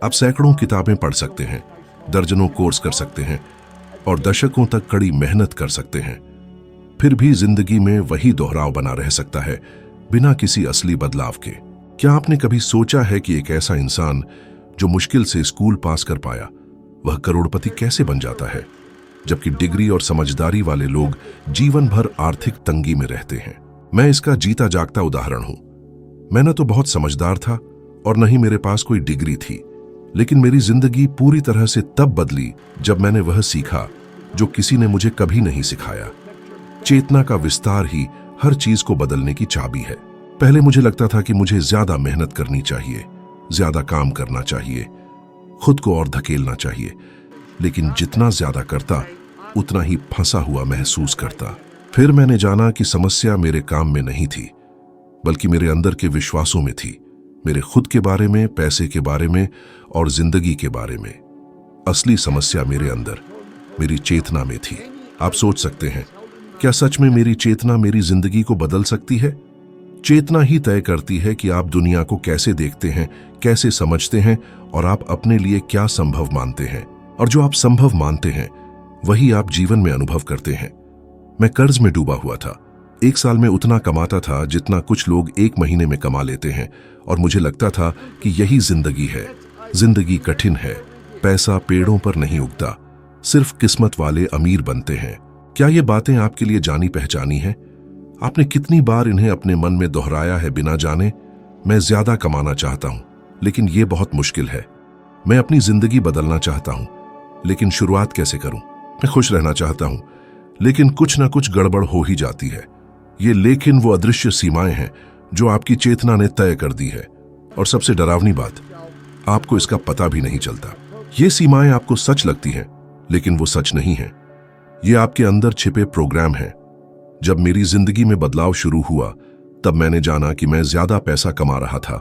आप सैकड़ों किताबें पढ़ सकते हैं, दर्जनों कोर्स कर सकते हैं और दशकों तक कड़ी मेहनत कर सकते हैं, फिर भी जिंदगी में वही दोहराव बना रह सकता है बिना किसी असली बदलाव के। क्या आपने कभी सोचा है कि एक ऐसा इंसान जो मुश्किल से स्कूल पास कर पाया, वह करोड़पति कैसे बन जाता है, जबकि डिग्री और समझदारी वाले लोग जीवन भर आर्थिक तंगी में रहते हैं? मैं इसका जीता जागता उदाहरण हूं। मैं न तो बहुत समझदार था और न ही मेरे पास कोई डिग्री थी, लेकिन मेरी जिंदगी पूरी तरह से तब बदली जब मैंने वह सीखा जो किसी ने मुझे कभी नहीं सिखाया। चेतना का विस्तार ही हर चीज को बदलने की चाबी है। पहले मुझे लगता था कि मुझे ज्यादा मेहनत करनी चाहिए, ज्यादा काम करना चाहिए, खुद को और धकेलना चाहिए, लेकिन जितना ज्यादा करता उतना ही फंसा हुआ महसूस करता। फिर मैंने जाना कि समस्या मेरे काम में नहीं थी, बल्कि मेरे अंदर के विश्वासों में थी, मेरे खुद के बारे में, पैसे के बारे में और जिंदगी के बारे में। असली समस्या मेरे अंदर, मेरी चेतना में थी। आप सोच सकते हैं, क्या सच में मेरी चेतना मेरी जिंदगी को बदल सकती है? चेतना ही तय करती है कि आप दुनिया को कैसे देखते हैं, कैसे समझते हैं और आप अपने लिए क्या संभव मानते हैं। और जो आप संभव मानते हैं वही आप जीवन में अनुभव करते हैं। मैं कर्ज में डूबा हुआ था। 1 साल में उतना कमाता था जितना कुछ लोग 1 महीने में कमा लेते हैं, और मुझे लगता था कि यही जिंदगी है। जिंदगी कठिन है, पैसा पेड़ों पर नहीं उगता, सिर्फ किस्मत वाले अमीर बनते हैं। क्या ये बातें आपके लिए जानी पहचानी हैं? आपने कितनी बार इन्हें अपने मन में दोहराया है बिना जाने? मैं ज्यादा कमाना चाहता हूं, लेकिन ये बहुत मुश्किल है। मैं अपनी जिंदगी बदलना चाहता हूं, लेकिन शुरुआत कैसे करूं? मैं खुश रहना चाहता हूं, लेकिन कुछ ना कुछ गड़बड़ हो ही जाती है। ये लेकिन वो अदृश्य सीमाएं हैं जो आपकी चेतना ने तय कर दी है। और सबसे डरावनी बात, आपको इसका पता भी नहीं चलता। ये सीमाएं आपको सच लगती हैं, लेकिन वो सच नहीं है। ये आपके अंदर छिपे प्रोग्राम हैं। जब मेरी जिंदगी में बदलाव शुरू हुआ, तब मैंने जाना कि मैं ज्यादा पैसा कमा रहा था,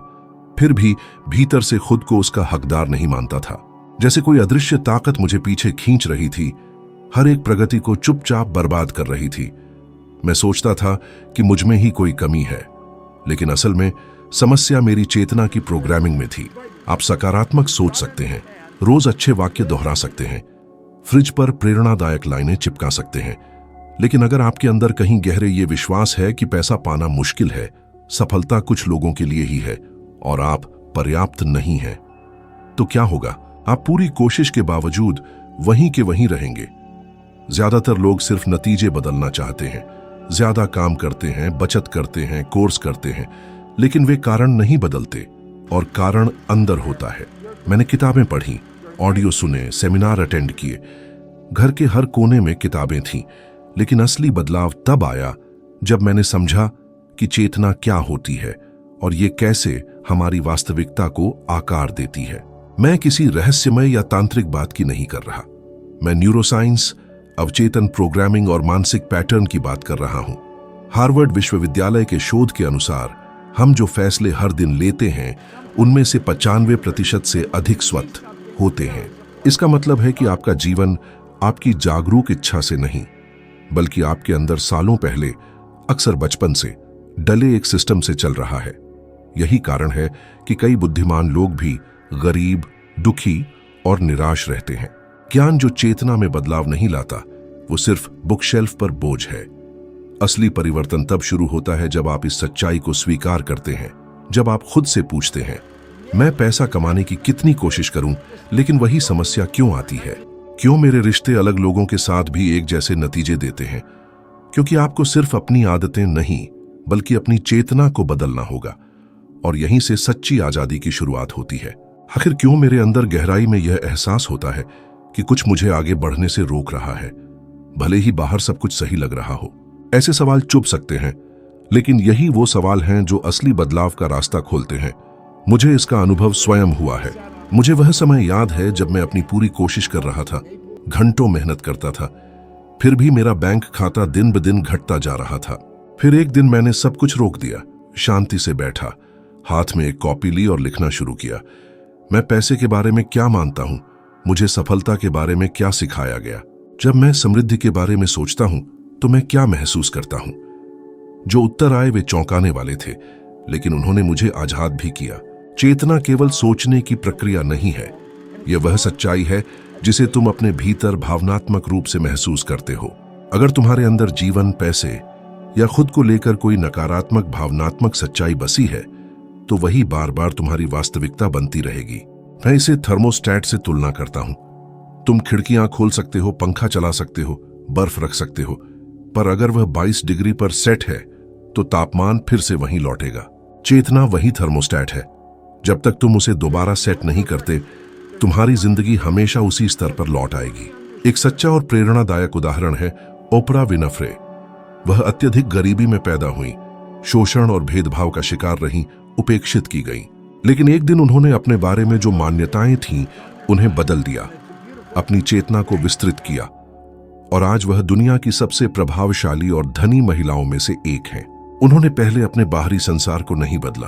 फिर भी भीतर से खुद को उसका हकदार नहीं मानता था। जैसे कोई अदृश्य ताकत मुझे पीछे खींच रही थी, हर एक प्रगति को चुपचाप बर्बाद कर रही थी। मैं सोचता था कि मुझ में ही कोई कमी है, लेकिन असल में समस्या मेरी चेतना की प्रोग्रामिंग में थी। आप सकारात्मक सोच सकते हैं, रोज अच्छे वाक्य दोहरा सकते हैं, फ्रिज पर प्रेरणादायक लाइनें चिपका सकते हैं, लेकिन अगर आपके अंदर कहीं गहरे ये विश्वास है कि पैसा पाना मुश्किल है, सफलता कुछ लोगों के लिए ही है और आप पर्याप्त नहीं हैं, तो क्या होगा? आप पूरी कोशिश के बावजूद वहीं के वहीं रहेंगे। ज्यादातर लोग सिर्फ नतीजे बदलना चाहते हैं, ज्यादा काम करते हैं, बचत करते हैं, कोर्स करते हैं, लेकिन वे कारण नहीं बदलते, और कारण अंदर होता है। मैंने किताबें पढ़ी, ऑडियो सुने, सेमिनार अटेंड किए, घर के हर कोने में किताबें थीं, लेकिन असली बदलाव तब आया जब मैंने समझा कि चेतना क्या होती है और ये कैसे हमारी वास्तविकता को आकार देती है। मैं किसी रहस्यमय या तांत्रिक बात की नहीं कर रहा। मैं न्यूरोसाइंस, अवचेतन प्रोग्रामिंग और मानसिक पैटर्न की बात कर रहा हूं। हार्वर्ड विश्वविद्यालय के शोध के अनुसार हम जो फैसले हर दिन लेते हैं, उनमें से 95% से अधिक स्वतः होते हैं। इसका मतलब है कि आपका जीवन आपकी जागरूक इच्छा से नहीं, बल्कि आपके अंदर सालों पहले, अक्सर बचपन से डले एक सिस्टम से चल रहा है। यही कारण है कि कई बुद्धिमान लोग भी गरीब, दुखी और निराश रहते हैं। ज्ञान जो चेतना में बदलाव नहीं लाता, वो सिर्फ बुकशेल्फ पर बोझ है। असली परिवर्तन तब शुरू होता है जब आप इस सच्चाई को स्वीकार करते हैं, जब आप खुद से पूछते हैं, मैं पैसा कमाने की कितनी कोशिश करूं, लेकिन वही समस्या क्यों आती है? क्यों मेरे रिश्ते अलग लोगों के साथ भी एक जैसे नतीजे देते हैं? क्योंकि आपको सिर्फ अपनी आदतें नहीं, बल्कि अपनी चेतना को बदलना होगा, और यहीं से सच्ची आजादी की शुरुआत होती है। आखिर क्यों मेरे अंदर गहराई में यह एहसास होता है कि कुछ मुझे आगे बढ़ने से रोक रहा है, भले ही बाहर सब कुछ सही लग रहा हो? ऐसे सवाल चुभ सकते हैं, लेकिन यही वो सवाल हैं जो असली बदलाव का रास्ता खोलते हैं। मुझे इसका अनुभव स्वयं हुआ है। मुझे वह समय याद है जब मैं अपनी पूरी कोशिश कर रहा था, घंटों मेहनत करता था, फिर भी मेरा बैंक खाता दिन ब दिन घटता जा रहा था। फिर एक दिन मैंने सब कुछ रोक दिया, शांति से बैठा, हाथ में एक कॉपी ली और लिखना शुरू किया। मैं पैसे के बारे में क्या मानता हूं? मुझे सफलता के बारे में क्या सिखाया गया? जब मैं समृद्धि के बारे में सोचता हूं तो मैं क्या महसूस करता हूं? जो उत्तर आए वे चौंकाने वाले थे, लेकिन उन्होंने मुझे आजाद भी किया। चेतना केवल सोचने की प्रक्रिया नहीं है, यह वह सच्चाई है जिसे तुम अपने भीतर भावनात्मक रूप से महसूस करते हो। अगर तुम्हारे अंदर जीवन, पैसे या खुद को लेकर कोई नकारात्मक भावनात्मक सच्चाई बसी है, तो वही बार बार तुम्हारी वास्तविकता बनती रहेगी। मैं इसे थर्मोस्टेट से तुलना करता हूं। तुम खिड़कियां खोल सकते हो, पंखा चला सकते हो, बर्फ रख सकते हो, पर अगर वह 22 डिग्री पर सेट है तो तापमान फिर से वहीं लौटेगा। चेतना वही थर्मोस्टेट है। जब तक तुम उसे दोबारा सेट नहीं करते, तुम्हारी जिंदगी हमेशा उसी स्तर पर लौट आएगी। एक सच्चा और प्रेरणादायक उदाहरण है ओपरा विनफ्रे। वह अत्यधिक गरीबी में पैदा हुई, शोषण और भेदभाव का शिकार रहीं, उपेक्षित की गईं। लेकिन एक दिन उन्होंने अपने बारे में जो मान्यताएं थीं उन्हें बदल दिया, अपनी चेतना को विस्तृत किया, और आज वह दुनिया की सबसे प्रभावशाली और धनी महिलाओं में से एक हैं। उन्होंने पहले अपने बाहरी संसार को नहीं बदला,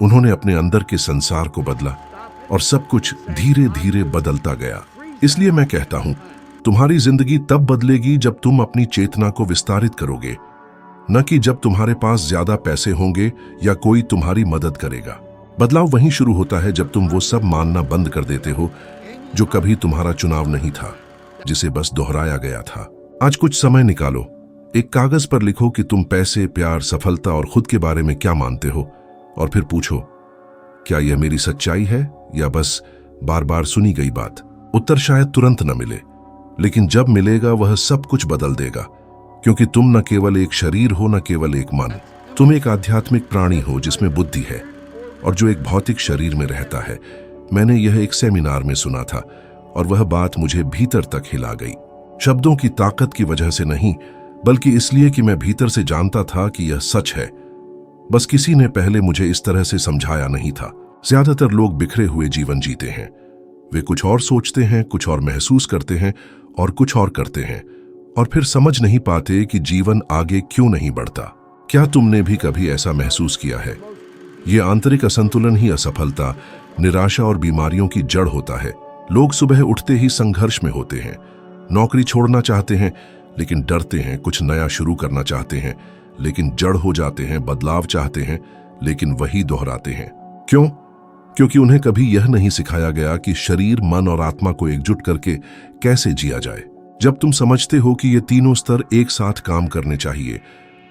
उन्होंने अपने अंदर के संसार को बदला, और सब कुछ धीरे धीरे बदलता गया। इसलिए मैं कहता हूं, तुम्हारी जिंदगी तब बदलेगी जब तुम अपनी चेतना को विस्तारित करोगे, न कि जब तुम्हारे पास ज्यादा पैसे होंगे या कोई तुम्हारी मदद करेगा। बदलाव वहीं शुरू होता है जब तुम वो सब मानना बंद कर देते हो जो कभी तुम्हारा चुनाव नहीं था, जिसे बस दोहराया गया था। आज कुछ समय निकालो, एक कागज पर लिखो कि तुम पैसे, प्यार, सफलता और खुद के बारे में क्या मानते हो, और फिर पूछो, क्या यह मेरी सच्चाई है या बस बार बार सुनी गई बात? उत्तर शायद तुरंत न मिले, लेकिन जब मिलेगा वह सब कुछ बदल देगा, क्योंकि तुम न केवल एक शरीर हो, न केवल एक मन। तुम एक आध्यात्मिक प्राणी हो जिसमें बुद्धि है और जो एक भौतिक शरीर में रहता है। मैंने यह एक सेमिनार में सुना था और वह बात मुझे भीतर तक हिला गई। शब्दों की ताकत की वजह से नहीं, बल्कि इसलिए कि मैं भीतर से जानता था कि यह सच है। बस किसी ने पहले मुझे इस तरह से समझाया नहीं था। ज्यादातर लोग बिखरे हुए जीवन जीते हैं। वे कुछ और सोचते हैं, कुछ और महसूस करते हैं और कुछ और करते हैं, और फिर समझ नहीं पाते कि जीवन आगे क्यों नहीं बढ़ता। क्या तुमने भी कभी ऐसा महसूस किया है? ये आंतरिक असंतुलन ही असफलता, निराशा और बीमारियों की जड़ होता है। लोग सुबह उठते ही संघर्ष में होते हैं, नौकरी छोड़ना चाहते हैं लेकिन डरते हैं, कुछ नया शुरू करना चाहते हैं लेकिन जड़ हो जाते हैं, बदलाव चाहते हैं लेकिन वही दोहराते हैं। क्यों? क्योंकि उन्हें कभी यह नहीं सिखाया गया कि शरीर, मन और आत्मा को एकजुट करके कैसे जिया जाए। जब तुम समझते हो कि ये तीनों स्तर एक साथ काम करने चाहिए,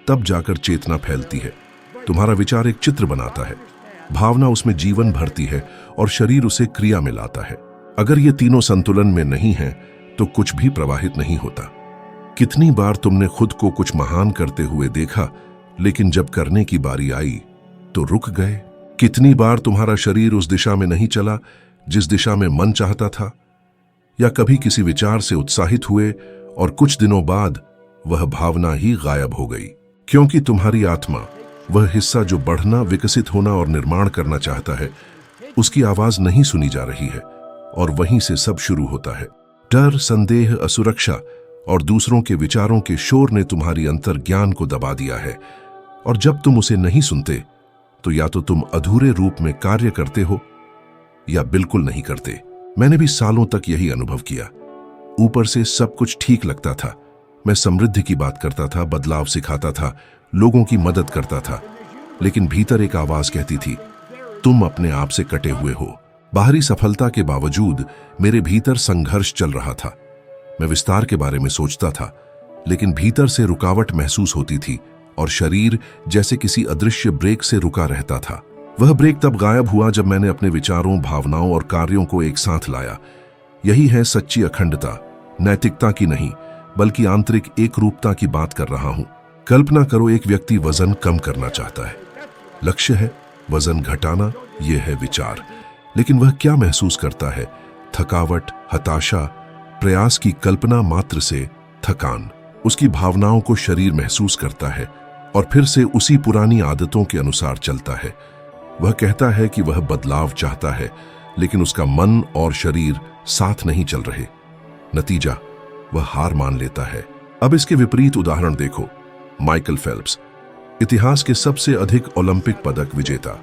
तब जाकर चेतना फैलती है। तुम्हारा विचार एक चित्र बनाता है, भावना उसमें जीवन भरती है और शरीर उसे क्रिया में लाता है। अगर ये तीनों संतुलन में नहीं हैं, तो कुछ भी प्रवाहित नहीं होता। कितनी बार तुमने खुद को कुछ महान करते हुए देखा, लेकिन जब करने की बारी आई तो रुक गए? कितनी बार तुम्हारा शरीर उस दिशा में नहीं चला जिस दिशा में मन चाहता था? या कभी किसी विचार से उत्साहित हुए और कुछ दिनों बाद वह भावना ही गायब हो गई, क्योंकि तुम्हारी आत्मा, वह हिस्सा जो बढ़ना, विकसित होना और निर्माण करना चाहता है, उसकी आवाज नहीं सुनी जा रही है, और वहीं से सब शुरू होता है। डर, संदेह, असुरक्षा और दूसरों के विचारों के शोर ने तुम्हारी अंतर्ज्ञान को दबा दिया है, और जब तुम उसे नहीं सुनते तो या तो तुम अधूरे रूप में कार्य करते हो या बिल्कुल नहीं करते। मैंने भी सालों तक यही अनुभव किया। ऊपर से सब कुछ ठीक लगता था, मैं समृद्धि की बात करता था, बदलाव सिखाता था, लोगों की मदद करता था, लेकिन भीतर एक आवाज कहती थी, तुम अपने आप से कटे हुए हो। बाहरी सफलता के बावजूद मेरे भीतर संघर्ष चल रहा था। मैं विस्तार के बारे में सोचता था, लेकिन भीतर से रुकावट महसूस होती थी और शरीर जैसे किसी अदृश्य ब्रेक से रुका रहता था। वह ब्रेक तब गायब हुआ जब मैंने अपने विचारों, भावनाओं और कार्यों को एक साथ लाया। यही है सच्ची अखंडता, नैतिकता की नहीं, बल्कि आंतरिक एकरूपता की बात कर रहा हूं। कल्पना करो, एक व्यक्ति वजन कम करना चाहता है। लक्ष्य है वजन घटाना, यह है विचार। लेकिन वह क्या महसूस करता है? थकावट, हताशा, प्रयास की कल्पना मात्र से थकान। उसकी भावनाओं को शरीर महसूस करता है और फिर से उसी पुरानी आदतों के अनुसार चलता है। वह कहता है कि वह बदलाव चाहता है, लेकिन उसका मन और शरीर साथ नहीं चल रहे। नतीजा, वह हार मान लेता है। अब इसके विपरीत उदाहरण देखो। माइकल फेल्प्स, इतिहास के सबसे अधिक ओलंपिक पदक विजेता।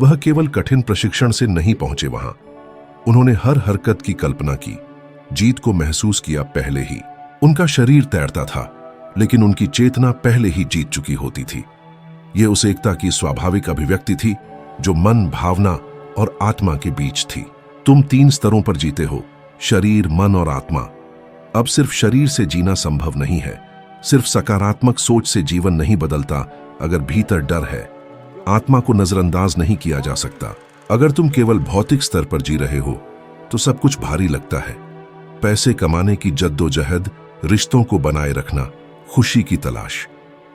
वह केवल कठिन प्रशिक्षण से नहीं पहुंचे वहां। उन्होंने हर हरकत की कल्पना की, जीत को महसूस किया पहले ही। उनका शरीर तैरता था, लेकिन उनकी चेतना पहले ही जीत चुकी होती थी। यह उस एकता की स्वाभाविक अभिव्यक्ति थी जो मन, भावना और आत्मा के बीच थी। तुम 3 स्तरों पर जीते हो, शरीर, मन और आत्मा। अब सिर्फ शरीर से जीना संभव नहीं है। सिर्फ सकारात्मक सोच से जीवन नहीं बदलता अगर भीतर डर है। आत्मा को नजरअंदाज नहीं किया जा सकता। अगर तुम केवल भौतिक स्तर पर जी रहे हो तो सब कुछ भारी लगता है। पैसे कमाने की जद्दोजहद, रिश्तों को बनाए रखना, खुशी की तलाश।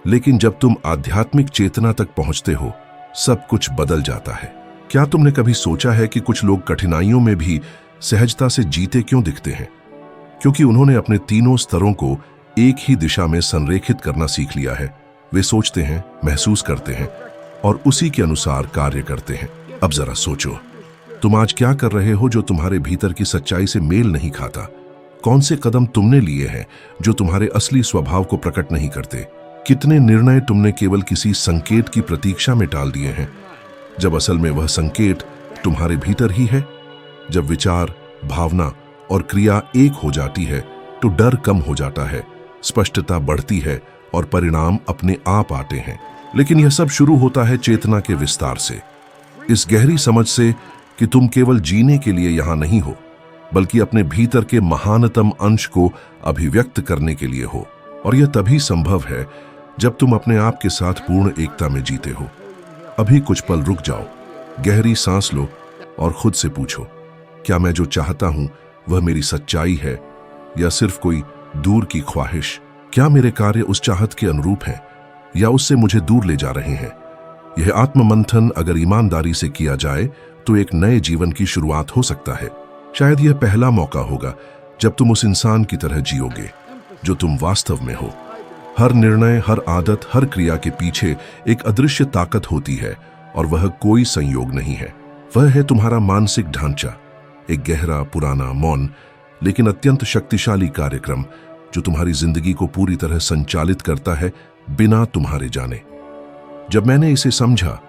लेकिन जब तुम आध्यात्मिक चेतना तक पहुंचते हो, सब कुछ बदल जाता है। क्या तुमने कभी सोचा है कि कुछ लोग कठिनाइयों में भी सहजता से जीते क्यों दिखते हैं? क्योंकि उन्होंने अपने तीनों स्तरों को एक ही दिशा में संरेखित करना सीख लिया है। वे सोचते हैं, महसूस करते हैं और उसी के अनुसार कार्य करते हैं। अब जरा सोचो, तुम आज क्या कर रहे हो जो तुम्हारे भीतर की सच्चाई से मेल नहीं खाता? कौन से कदम तुमने लिए हैं जो तुम्हारे असली स्वभाव को प्रकट नहीं करते? कितने निर्णय तुमने केवल किसी संकेत की प्रतीक्षा में टाल दिए हैं, जब असल में वह संकेत तुम्हारे भीतर ही है? जब विचार, भावना और क्रिया एक हो जाती है तो डर कम हो जाता है, स्पष्टता बढ़ती है और परिणाम अपने आप आते हैं। लेकिन यह सब शुरू होता है चेतना के विस्तार से, इस गहरी समझ से कि तुम केवल जीने के लिए यहां नहीं हो, बल्कि अपने भीतर के महानतम अंश को अभिव्यक्त करने के लिए हो। और यह तभी संभव है जब तुम अपने आप के साथ पूर्ण एकता में जीते हो। अभी कुछ पल रुक जाओ, गहरी सांस लो और खुद से पूछो, क्या मैं जो चाहता हूं वह मेरी सच्चाई है या सिर्फ कोई दूर की ख्वाहिश? क्या मेरे कार्य उस चाहत के अनुरूप हैं या उससे मुझे दूर ले जा रहे हैं? यह आत्ममंथन अगर ईमानदारी से किया जाए तो एक नए जीवन की शुरुआत हो सकता है। शायद यह पहला मौका होगा जब तुम उस इंसान की तरह जियोगे जो तुम वास्तव में हो। हर निर्णय, हर आदत, हर क्रिया के पीछे एक अदृश्य ताकत होती है और वह कोई संयोग नहीं है। वह है तुम्हारा मानसिक ढांचा, एक गहरा, पुराना, मौन लेकिन अत्यंत शक्तिशाली कार्यक्रम जो तुम्हारी जिंदगी को पूरी तरह संचालित करता है बिना तुम्हारे जाने। जब मैंने इसे समझा,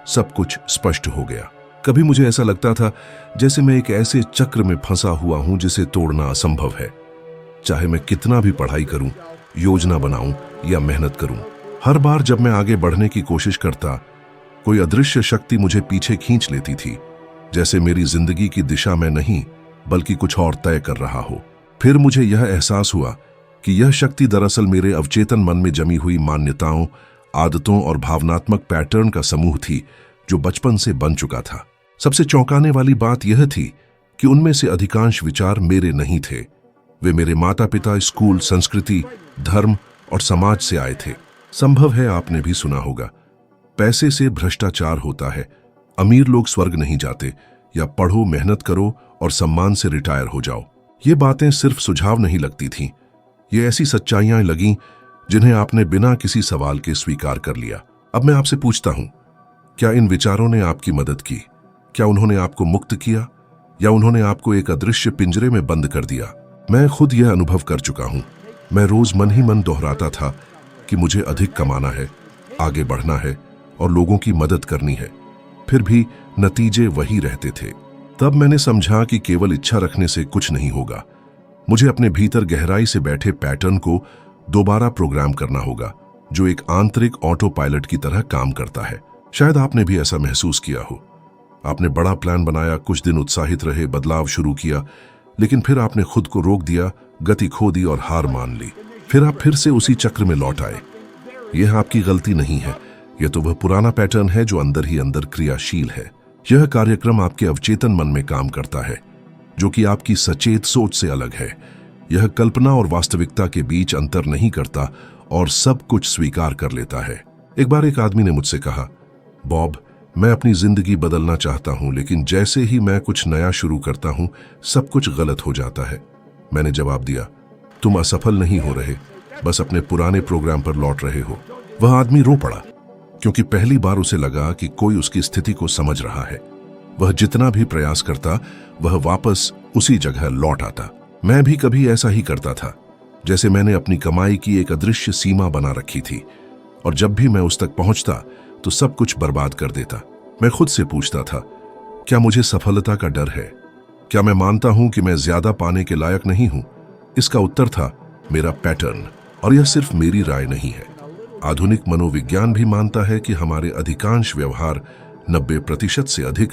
सब कुछ स्पष्ट हो गया। कभी मुझे ऐसा लगता था जैसे मैं एक ऐसे चक्र में फंसा हुआ हूं जिसे तोड़ना असंभव है। चाहे मैं कितना भी पढ़ाई करूं, योजना बनाऊं या मेहनत करूं, हर बार जब मैं आगे बढ़ने की कोशिश करता, कोई अदृश्य शक्ति मुझे पीछे खींच लेती थी, जैसे मेरी जिंदगी की दिशा में नहीं बल्कि कुछ और तय कर रहा हो। फिर मुझे यह एहसास हुआ कि यह शक्ति दरअसल मेरे अवचेतन मन में जमी हुई मान्यताओं, आदतों और भावनात्मक पैटर्न का समूह थी जो बचपन से बन चुका था। सबसे चौंकाने वाली बात यह थी कि उनमें से अधिकांश विचार मेरे नहीं थे। वे मेरे माता पिता, स्कूल, संस्कृति, धर्म और समाज से आए थे। संभव है आपने भी सुना होगा, पैसे से भ्रष्टाचार होता है, अमीर लोग स्वर्ग नहीं जाते, या पढ़ो, मेहनत करो और सम्मान से रिटायर हो जाओ। ये बातें सिर्फ सुझाव नहीं लगती थीं, ये ऐसी सच्चाइयां लगीं जिन्हें आपने बिना किसी सवाल के स्वीकार कर लिया। अब मैं आपसे पूछता हूं, क्या इन विचारों ने आपकी मदद की? क्या उन्होंने आपको मुक्त किया या उन्होंने आपको एक अदृश्य पिंजरे में बंद कर दिया? मैं खुद यह अनुभव कर चुका हूं। मैं रोज मन ही मन दोहराता था कि मुझे अधिक कमाना है, आगे बढ़ना है और लोगों की मदद करनी है। फिर भी नतीजे वही रहते थे। तब मैंने समझा कि केवल इच्छा रखने से कुछ नहीं होगा। मुझे अपने भीतर गहराई से बैठे पैटर्न को दोबारा प्रोग्राम करना होगा, जो एक आंतरिक ऑटो पायलट की तरह काम करता है। शायद आपने भी ऐसा महसूस किया हो। आपने बड़ा प्लान बनाया, कुछ दिन उत्साहित रहे, बदलाव शुरू किया, लेकिन फिर आपने खुद को रोक दिया, गति खो दी और हार मान ली। फिर आप फिर से उसी चक्र में लौट आए। यह आपकी गलती नहीं है, यह तो वह पुराना पैटर्न है जो अंदर ही अंदर क्रियाशील है। यह कार्यक्रम आपके अवचेतन मन में काम करता है, जो कि आपकी सचेत सोच से अलग है। यह कल्पना और वास्तविकता के बीच अंतर नहीं करता और सब कुछ स्वीकार कर लेता है। एक बार एक आदमी ने मुझसे कहा, बॉब, मैं अपनी जिंदगी बदलना चाहता हूं, लेकिन जैसे ही मैं कुछ नया शुरू करता हूं, सब कुछ गलत हो जाता है। मैंने जवाब दिया, तुम असफल नहीं हो रहे, बस अपने पुराने प्रोग्राम पर लौट रहे हो। वह आदमी रो पड़ा, क्योंकि पहली बार उसे लगा कि कोई उसकी स्थिति को समझ रहा है। वह जितना भी प्रयास करता, वह वापस उसी जगह लौट आता। मैं भी कभी ऐसा ही करता था, जैसे मैंने अपनी कमाई की एक अदृश्य सीमा बना रखी थी, और जब भी मैं उस तक पहुंचता तो सब कुछ बर्बाद कर देता। मैं खुद से पूछता था, क्या मुझे सफलता का डर है? क्या मैं मानता हूं कि मैं ज्यादा पाने के लायक नहीं हूं? इसका उत्तर था मेरा पैटर्न, और यह सिर्फ मेरी राय नहीं है। आधुनिक मनोविज्ञान भी मानता है कि हमारे अधिकांश व्यवहार 90% से अधिक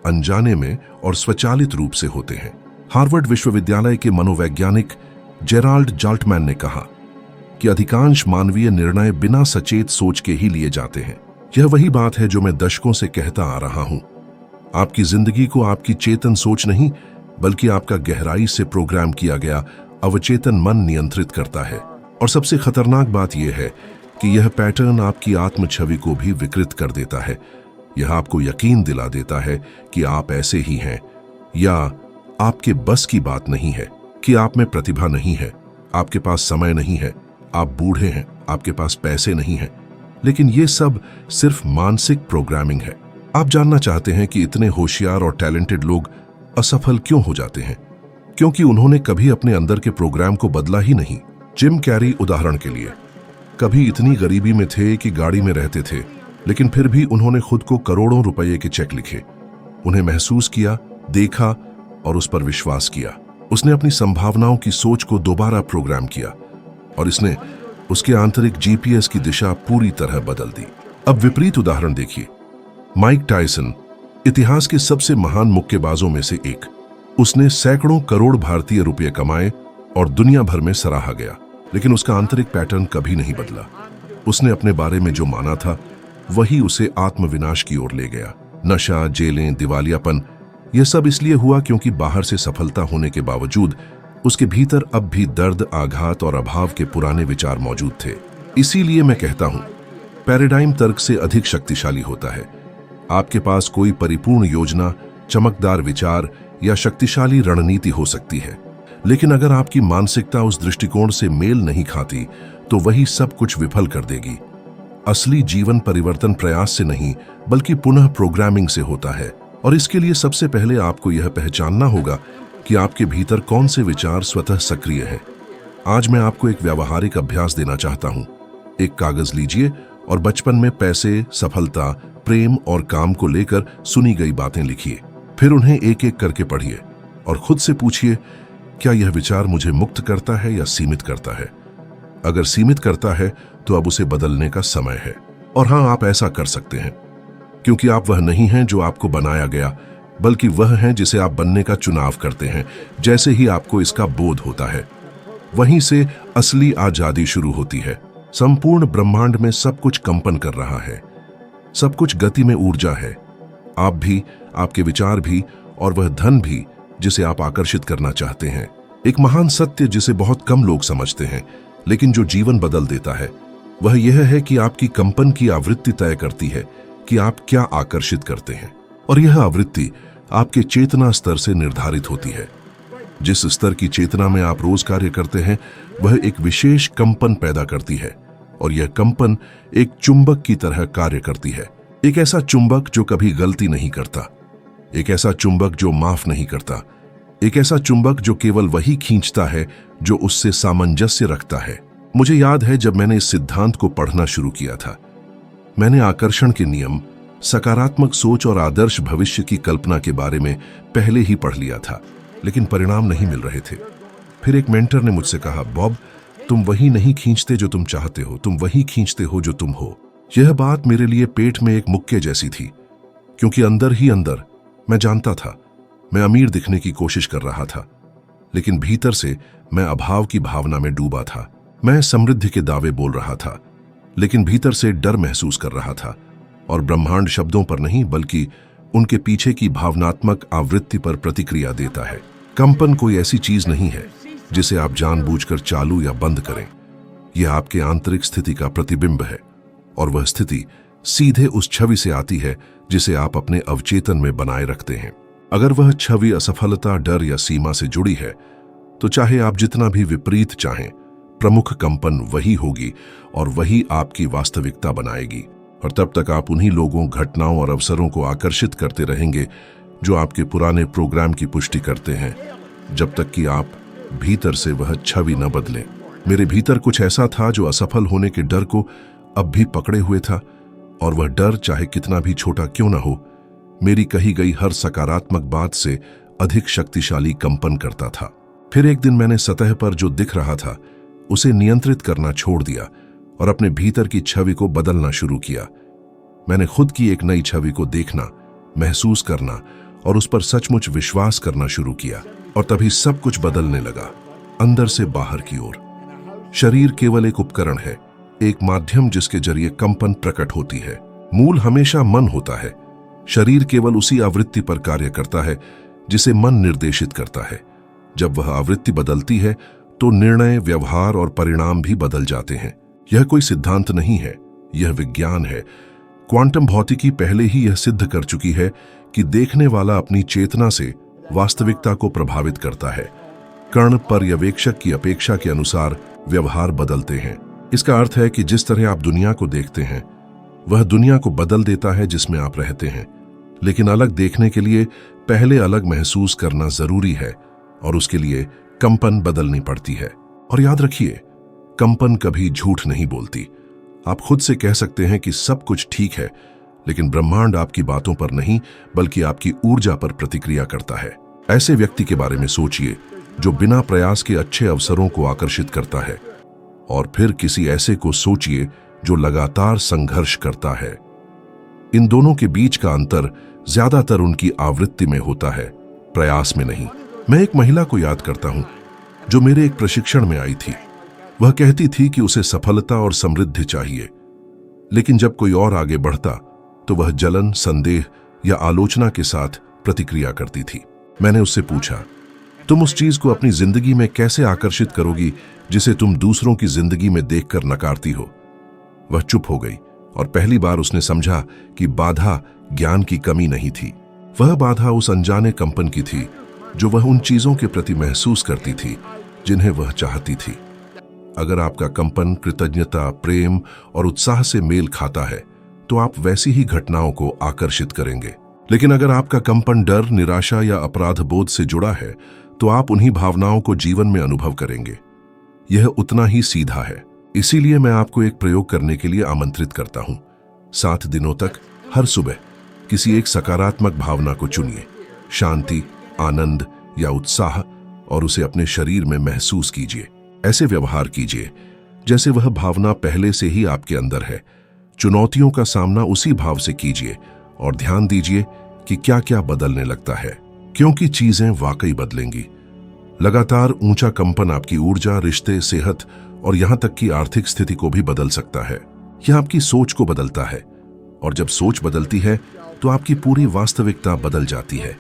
अनजाने में और स्वचालित रूप से होते हैं। हार्वर्ड विश्वविद्यालय के मनोवैज्ञानिक जेराल्ड जाल्टमैन ने कहा कि अधिकांश मानवीय निर्णय बिना सचेत सोच के ही लिए जाते हैं। यह वही बात है जो मैं दशकों से कहता आ रहा हूं। आपकी जिंदगी को आपकी चेतन सोच नहीं, बल्कि आपका गहराई से प्रोग्राम किया गया अवचेतन मन नियंत्रित करता है। और सबसे खतरनाक बात यह है कि यह पैटर्न आपकी आत्म छवि को भी विकृत कर देता है। यह आपको यकीन दिला देता है कि आप ऐसे ही हैं, या आपके बस की बात नहीं है, कि आप में प्रतिभा नहीं है, आपके पास समय नहीं है, आप बूढ़े हैं, आपके पास पैसे नहीं हैं। लेकिन यह सब सिर्फ मानसिक प्रोग्रामिंग है। आप जानना चाहते हैं कि इतने होशियार और टैलेंटेड लोग असफल क्यों हो जाते हैं? क्योंकि उन्होंने कभी अपने अंदर के प्रोग्राम को बदला ही नहीं। जिम कैरी उदाहरण के लिए कभी इतनी गरीबी में थे कि गाड़ी में रहते थे, लेकिन फिर भी उन्होंने खुद को करोड़ों रुपए के चेक लिखे। उन्हें महसूस किया, देखा और उस पर विश्वास किया। उसने अपनी संभावनाओं की सोच को दोबारा प्रोग्राम किया और इसने उसके आंतरिक जीपीएस की दिशा पूरी तरह बदल दी। अब विपरीत उदाहरण देखिए। माइक टायसन इतिहास के सबसे महान मुक्केबाजों में से एक। उसने सैकड़ों करोड़ भारतीय रुपये कमाए और दुनिया भर में सराहा गया, लेकिन उसका आंतरिक पैटर्न कभी नहीं बदला। उसने अपने बारे में जो माना था वही उसे आत्मविनाश की ओर ले गया। नशा, जेलें, दिवालियापन, यह सब इसलिए हुआ क्योंकि बाहर से सफलता होने के बावजूद उसके भीतर अब भी दर्द, आघात और अभाव के पुराने विचार मौजूद थे। इसीलिए मैं कहता हूं, पैराडाइम तर्क से अधिक शक्तिशाली होता है। आपके पास कोई परिपूर्ण योजना, चमकदार विचार या शक्तिशाली रणनीति हो सकती है, लेकिन अगर आपकी मानसिकता उस दृष्टिकोण से मेल नहीं खाती तो वही सब कुछ विफल कर देगी। असली जीवन परिवर्तन प्रयास से नहीं, बल्कि पुनः प्रोग्रामिंग से होता है। और इसके लिए सबसे पहले आपको यह पहचानना होगा कि आपके भीतर कौन से विचार स्वतः सक्रिय हैं। आज मैं आपको एक व्यावहारिक अभ्यास देना चाहता हूं। एक कागज लीजिए और बचपन में पैसे, सफलता, प्रेम और काम को लेकर सुनी गई बातें लिखिए। फिर उन्हें एक एक करके पढ़िए और खुद से पूछिए, क्या यह विचार मुझे मुक्त करता है या सीमित करता है? अगर सीमित करता है तो अब उसे बदलने का समय है। और हां, आप ऐसा कर सकते हैं, क्योंकि आप वह नहीं हैं जो आपको बनाया गया, बल्कि वह हैं जिसे आप बनने का चुनाव करते हैं। जैसे ही आपको इसका बोध होता है, वहीं से असली आजादी शुरू होती है। संपूर्ण ब्रह्मांड में सब कुछ कंपन कर रहा है, सब कुछ गति में ऊर्जा है। आप भी, आपके विचार भी और वह धन भी जिसे आप आकर्षित करना चाहते हैं। एक महान सत्य जिसे बहुत कम लोग समझते हैं, लेकिन जो जीवन बदल देता है, वह यह है कि आपकी कंपन की आवृत्ति तय करती है कि आप क्या आकर्षित करते हैं। और यह आवृत्ति आपके चेतना स्तर से निर्धारित होती है। जिस स्तर की चेतना में आप रोज कार्य करते हैं, वह एक विशेष कंपन पैदा करती है, और यह कंपन एक चुंबक की तरह कार्य करती है। एक ऐसा चुंबक जो कभी गलती नहीं करता, एक ऐसा चुंबक जो माफ नहीं करता, एक ऐसा चुंबक जो केवल वही खींचता है जो उससे सामंजस्य रखता है। मुझे याद है जब मैंने इस सिद्धांत को पढ़ना शुरू किया था, मैंने आकर्षण के नियम, सकारात्मक सोच और आदर्श भविष्य की कल्पना के बारे में पहले ही पढ़ लिया था, लेकिन परिणाम नहीं मिल रहे थे। फिर एक मेंटर ने मुझसे कहा, बॉब, तुम वही नहीं खींचते जो तुम चाहते हो, तुम वही खींचते हो जो तुम हो। यह बात मेरे लिए पेट में एक मुक्के जैसी थी, क्योंकि अंदर ही अंदर मैं जानता था मैं अमीर दिखने की कोशिश कर रहा था, लेकिन भीतर से मैं अभाव की भावना में डूबा था। मैं समृद्धि के दावे बोल रहा था, लेकिन भीतर से डर महसूस कर रहा था। और ब्रह्मांड शब्दों पर नहीं, बल्कि उनके पीछे की भावनात्मक आवृत्ति पर प्रतिक्रिया देता है। कंपन कोई ऐसी चीज नहीं है जिसे आप जानबूझकर चालू या बंद करें। यह आपके आंतरिक स्थिति का प्रतिबिंब है, और वह स्थिति सीधे उस छवि से आती है जिसे आप अपने अवचेतन में बनाए रखते हैं। अगर वह छवि असफलता, डर या सीमा से जुड़ी है, तो चाहे आप जितना भी विपरीत चाहें, प्रमुख कंपन वही होगी और वही आपकी वास्तविकता बनाएगी। और तब तक आप उन्हीं लोगों, घटनाओं और अवसरों को आकर्षित करते रहेंगे जो आपके पुराने प्रोग्राम की पुष्टि करते हैं, जब तक कि आप भीतर से वह छवि न बदलें। मेरे भीतर कुछ ऐसा था जो असफल होने के डर को अब भी पकड़े हुए था, और वह डर चाहे कितना भी छोटा क्यों न हो, मेरी कही गई हर सकारात्मक बात से अधिक शक्तिशाली कंपन करता था। फिर एक दिन मैंने सतह पर जो दिख रहा था उसे नियंत्रित करना छोड़ दिया और अपने भीतर की छवि को बदलना शुरू किया। मैंने खुद की एक नई छवि को देखना, महसूस करना और उस पर सचमुच विश्वास करना शुरू किया, और तभी सब कुछ बदलने लगा, अंदर से बाहर की ओर। शरीर केवल एक उपकरण है, एक माध्यम जिसके जरिए कंपन प्रकट होती है। मूल हमेशा मन होता है। शरीर केवल उसी आवृत्ति पर कार्य करता है जिसे मन निर्देशित करता है। जब वह आवृत्ति बदलती है तो निर्णय, व्यवहार और परिणाम भी बदल जाते हैं। यह कोई सिद्धांत नहीं है, यह विज्ञान है। क्वांटम भौतिकी पहले ही यह सिद्ध कर चुकी है कि देखने वाला अपनी चेतना से वास्तविकता को प्रभावित करता है। कण पर्यवेक्षक की अपेक्षा के अनुसार व्यवहार बदलते हैं। इसका अर्थ है कि जिस तरह आप दुनिया को देखते हैं वह दुनिया को बदल देता है जिसमें आप रहते हैं। लेकिन अलग देखने के लिए पहले अलग महसूस करना जरूरी है, और उसके लिए कंपन बदलनी पड़ती है। और याद रखिए, कंपन कभी झूठ नहीं बोलती। आप खुद से कह सकते हैं कि सब कुछ ठीक है, लेकिन ब्रह्मांड आपकी बातों पर नहीं बल्कि आपकी ऊर्जा पर प्रतिक्रिया करता है। ऐसे व्यक्ति के बारे में सोचिए जो बिना प्रयास के अच्छे अवसरों को आकर्षित करता है, और फिर किसी ऐसे को सोचिए जो लगातार संघर्ष करता है। इन दोनों के बीच का अंतर ज्यादातर उनकी आवृत्ति में होता है, प्रयास में नहीं। मैं एक महिला को याद करता हूं जो मेरे एक प्रशिक्षण में आई थी। वह कहती थी कि उसे सफलता और समृद्धि चाहिए, लेकिन जब कोई और आगे बढ़ता तो वह जलन, संदेह या आलोचना के साथ प्रतिक्रिया करती थी। मैंने उससे पूछा, तुम उस चीज को अपनी जिंदगी में कैसे आकर्षित करोगी जिसे तुम दूसरों की जिंदगी में देखकर नकारती हो? वह चुप हो गई, और पहली बार उसने समझा कि बाधा ज्ञान की कमी नहीं थी। वह बाधा उस अनजाने कंपन की थी जो वह उन चीजों के प्रति महसूस करती थी जिन्हें वह चाहती थी। अगर आपका कंपन कृतज्ञता, प्रेम और उत्साह से मेल खाता है तो आप वैसी ही घटनाओं को आकर्षित करेंगे। लेकिन अगर आपका कंपन डर, निराशा या अपराध बोध से जुड़ा है तो आप उन्हीं भावनाओं को जीवन में अनुभव करेंगे। यह उतना ही सीधा है। इसीलिए मैं आपको एक प्रयोग करने के लिए आमंत्रित करता हूं। 7 दिनों तक हर सुबह किसी एक सकारात्मक भावना को चुनिए, शांति, आनंद या उत्साह, और उसे अपने शरीर में महसूस कीजिए। ऐसे व्यवहार कीजिए जैसे वह भावना पहले से ही आपके अंदर है। चुनौतियों का सामना उसी भाव से कीजिए और ध्यान दीजिए कि क्या क्या बदलने लगता है, क्योंकि चीजें वाकई बदलेंगी। लगातार ऊंचा कंपन आपकी ऊर्जा, रिश्ते, सेहत और यहां तक कि आर्थिक स्थिति को भी बदल सकता है। यह आपकी सोच को बदलता है, और जब सोच बदलती है तो आपकी पूरी वास्तविकता बदल जाती है।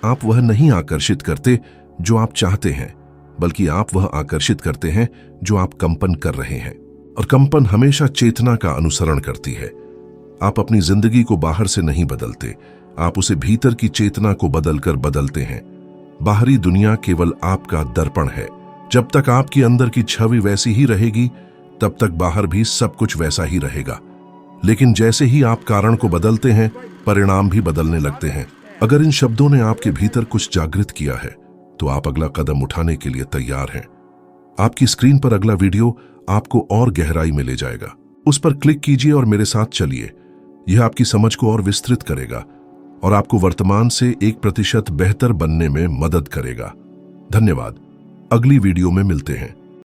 आप वह नहीं आकर्षित करते जो आप चाहते हैं, बल्कि आप वह आकर्षित करते हैं जो आप कंपन कर रहे हैं। और कंपन हमेशा चेतना का अनुसरण करती है। आप अपनी जिंदगी को बाहर से नहीं बदलते, आप उसे भीतर की चेतना को बदलकर बदलते हैं। बाहरी दुनिया केवल आपका दर्पण है। जब तक आपकी अंदर की छवि वैसी ही रहेगी तब तक बाहर भी सब कुछ वैसा ही रहेगा। लेकिन जैसे ही आप कारण को बदलते हैं, परिणाम भी बदलने लगते हैं। अगर इन शब्दों ने आपके भीतर कुछ जागृत किया है तो आप अगला कदम उठाने के लिए तैयार हैं। आपकी स्क्रीन पर अगला वीडियो आपको और गहराई में ले जाएगा। उस पर क्लिक कीजिए और मेरे साथ चलिए। यह आपकी समझ को और विस्तृत करेगा और आपको वर्तमान से 1% बेहतर बनने में मदद करेगा। धन्यवाद। अगली वीडियो में मिलते हैं।